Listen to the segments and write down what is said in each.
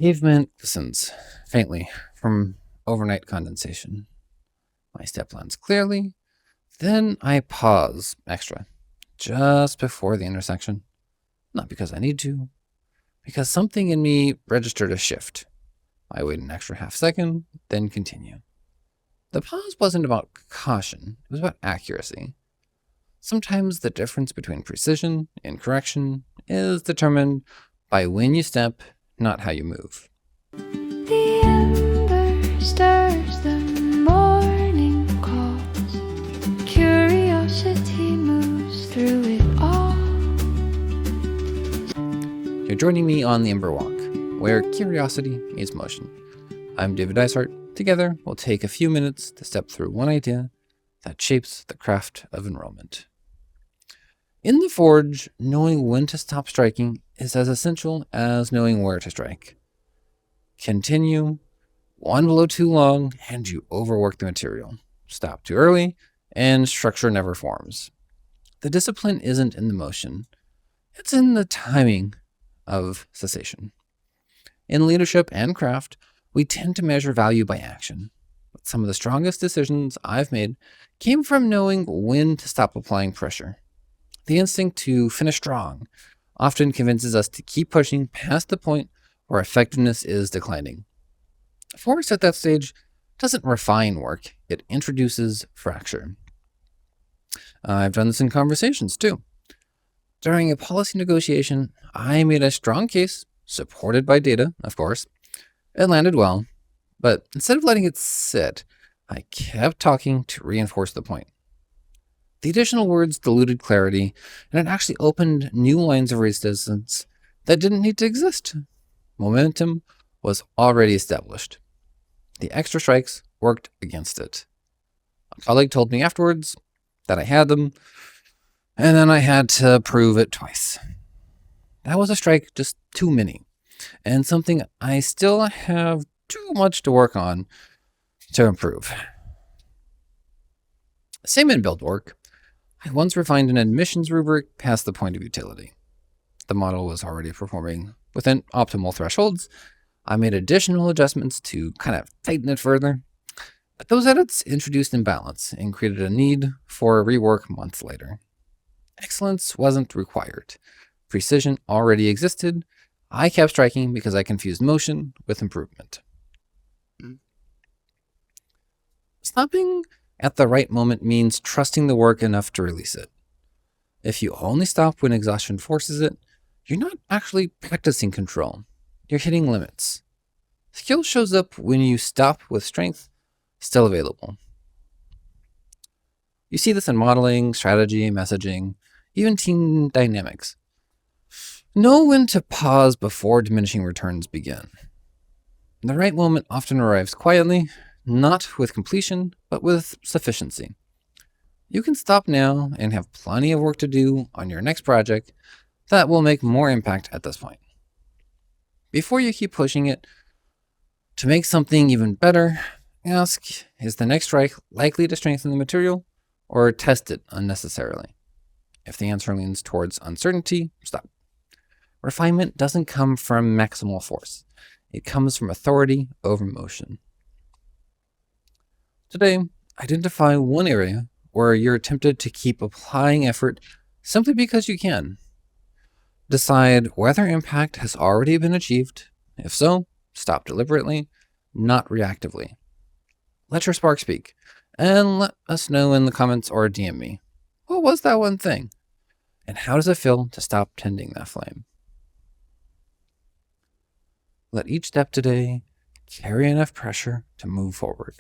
Pavement glistens faintly from overnight condensation. My step lands clearly. Then I pause extra, just before the intersection. Not because I need to, because something in me registered a shift. I wait an extra half second, then continue. The pause wasn't about caution, it was about accuracy. Sometimes the difference between precision and correction is determined by when you step, not how you move. The ember stirs, the morning calls. Curiosity moves through it all. You're joining me on the Ember Walk, where curiosity meets motion. I'm David Dysart. Together, we'll take a few minutes to step through one idea that shapes the craft of enrollment. In the forge, knowing when to stop striking is as essential as knowing where to strike. Continue, one blow too long, and you overwork the material. Stop too early, and structure never forms. The discipline isn't in the motion, it's in the timing of cessation. In leadership and craft, we tend to measure value by action. But some of the strongest decisions I've made came from knowing when to stop applying pressure. The instinct to finish strong often convinces us to keep pushing past the point where effectiveness is declining. Force at that stage doesn't refine work, it introduces fracture. I've done this in conversations too. During a policy negotiation, I made a strong case, supported by data, of course. It landed well, but instead of letting it sit, I kept talking to reinforce the point. The additional words diluted clarity, and it actually opened new lines of resistance that didn't need to exist. Momentum was already established. The extra strikes worked against it. A colleague told me afterwards that I had them, and then I had to prove it twice. That was a strike just too many, and something I still have too much to work on to improve. Same in build work. I once refined an admissions rubric past the point of utility. The model was already performing within optimal thresholds. I made additional adjustments to kind of tighten it further, but those edits introduced imbalance and created a need for a rework months later. Excellence wasn't required. Precision already existed. I kept striking because I confused motion with improvement. Stopping at the right moment means trusting the work enough to release it. If you only stop when exhaustion forces it, you're not actually practicing control. You're hitting limits. Skill shows up when you stop with strength still available. You see this in modeling, strategy, messaging, even team dynamics. Know when to pause before diminishing returns begin. The right moment often arrives quietly, not with completion, but with sufficiency. You can stop now and have plenty of work to do on your next project that will make more impact at this point. Before you keep pushing it to make something even better, ask, is the next strike likely to strengthen the material or test it unnecessarily? If the answer leans towards uncertainty, stop. Refinement doesn't come from maximal force. It comes from authority over motion. Today, identify one area where you're tempted to keep applying effort simply because you can. Decide whether impact has already been achieved. If so, stop deliberately, not reactively. Let your spark speak, and let us know in the comments or DM me. What was that one thing? And how does it feel to stop tending that flame? Let each step today carry enough pressure to move forward,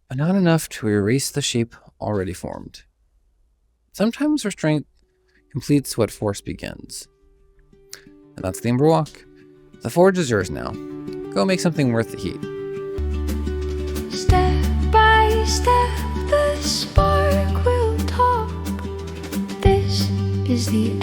but not enough to erase the shape already formed. Sometimes restraint completes what force begins. And that's the Ember Walk. The forge is yours now. Go make something worth the heat. Step by step, the spark will talk. This is the